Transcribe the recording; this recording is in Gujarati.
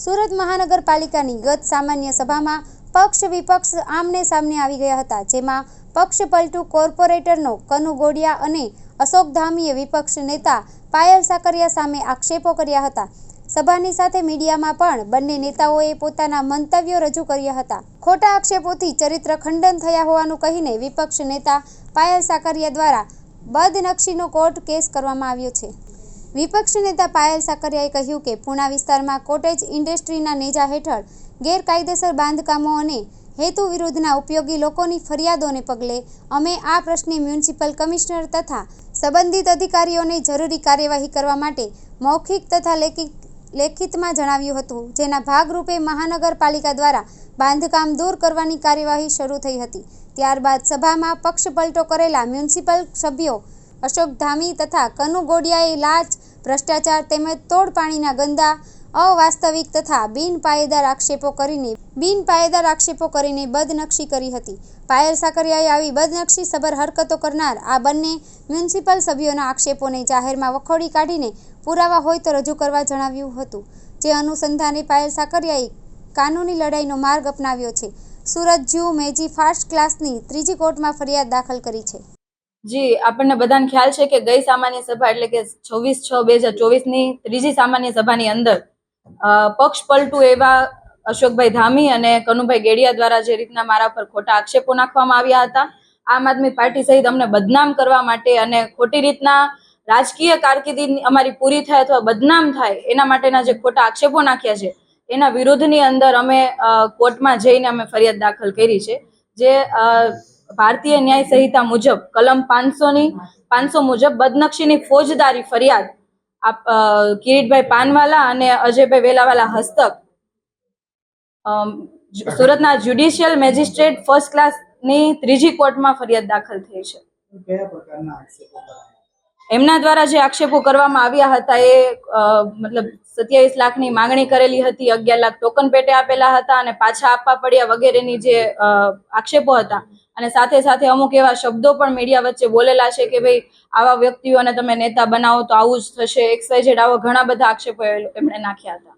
સુરત મહાનગરપાલિકાની ગત સામાન્ય સભામાં પક્ષ વિપક્ષ આમને સામને આવી ગયા હતા, જેમાં પક્ષ પલટુ કોર્પોરેટરનો કનુ ગોડિયા અને અશોક ધામીએ વિપક્ષ નેતા પાયલ સાકરિયા સામે આક્ષેપો કર્યા હતા। સભાની સાથે મીડિયામાં પણ બંને નેતાઓએ પોતાના મંતવ્યો રજૂ કર્યા હતા। ખોટા આક્ષેપોથી ચરિત્ર ખંડન થયા હોવાનું કહીને વિપક્ષ નેતા પાયલ સાકરિયા દ્વારા બદનક્ષીનો કોર્ટ કેસ કરવામાં આવ્યો છે। વિપક્ષ નેતા પાયલ સાકરિયાએ કહ્યું કે પૂણા વિસ્તારમાં કોટેજ ઇન્ડસ્ટ્રીના નેજા હેઠળ ગેરકાયદેસર બાંધકામો અને હેતુ વિરુદ્ધના ઉપયોગી લોકોની ફરિયાદોને પગલે અમે આ પ્રશ્ને મ્યુનિસિપલ કમિશનર તથા સંબંધિત અધિકારીઓને જરૂરી કાર્યવાહી કરવા માટે મૌખિક તથા લેખિતમાં જણાવ્યું હતું, જેના ભાગરૂપે મહાનગરપાલિકા દ્વારા બાંધકામ દૂર કરવાની કાર્યવાહી શરૂ થઈ હતી। ત્યારબાદ સભામાં પક્ષપલટો કરેલા મ્યુનિસિપલ સભ્યો અશોક ધામી તથા કનુ ગોડિયાએ લાંચ, ભ્રષ્ટાચાર તેમજ તોડ પાણીના ગંદા, અવાસ્તવિક તથા બિનપાયેદાર આક્ષેપો કરીને બદનક્ષી કરી હતી। પાયલ સાકરિયાએ આવી બદનક્ષી સભર હરકતો કરનાર આ બંને મ્યુનિસિપલ સભ્યોના આક્ષેપોને જાહેરમાં વખોડી કાઢીને પુરાવા હોય તો રજૂ કરવા જણાવ્યું હતું, જે અનુસંધાને પાયલ સાકરિયાએ કાનૂની લડાઈનો માર્ગ અપનાવ્યો છે। સુરત જ્યુ મેજી ફાસ્ટ ક્લાસની ત્રીજી કોર્ટમાં ફરિયાદ દાખલ કરી છે। જી, આપણને બધાને ખ્યાલ છે કે ગઈ સામાન્ય સભા એટલે કે 26/6/2024ની ત્રીજી સામાન્ય સભાની અંદર પક્ષ પલટુ એવા અશોકભાઈ ધામી અને કનુભાઈ ગેડિયા દ્વારા જે રીતના મારા પર ખોટા આક્ષેપો નાખવામાં આવ્યા હતા, આમ આદમી પાર્ટી સહિત અમને બદનામ કરવા માટે અને ખોટી રીતના રાજકીય કારકિર્દી અમારી પૂરી થાય અથવા બદનામ થાય એના માટેના જે ખોટા આક્ષેપો નાખ્યા છે એના વિરોધની અંદર અમે કોર્ટમાં જઈને અમે ફરિયાદ દાખલ કરી છે। જે ભારતીય ન્યાય સંહિતા મુજબ કલમ 500 મુજબ બદનક્ષીની ફોજદારી ફરિયાદ કિરીટભાઈ પાનવાલા અને અજયભાઈ વેલાવાલા હસ્તક સુરતના જ્યુડિશિયલ મેજિસ્ટ્રેટ ફર્સ્ટ ક્લાસની ત્રીજી કોર્ટમાં ફરિયાદ દાખલ થઈ છે। એમના દ્વારા જે આક્ષેપો કરવામાં આવ્યા હતા એ મતલબ 27 લાખની માંગણી કરેલી હતી, 11 લાખ ટોકન પેટે આપેલા હતા અને પાછા આપવા પડ્યા વગેરેની જે આક્ષેપો હતા અને સાથે સાથે અમુક એવા શબ્દો પણ મીડિયા વચ્ચે બોલેલા છે કે ભાઈ આવા વ્યક્તિઓને તમે નેતા બનાવો તો આવું જ થશે, XYZ આવા ઘણા બધા આક્ષેપો એમણે નાખ્યા હતા।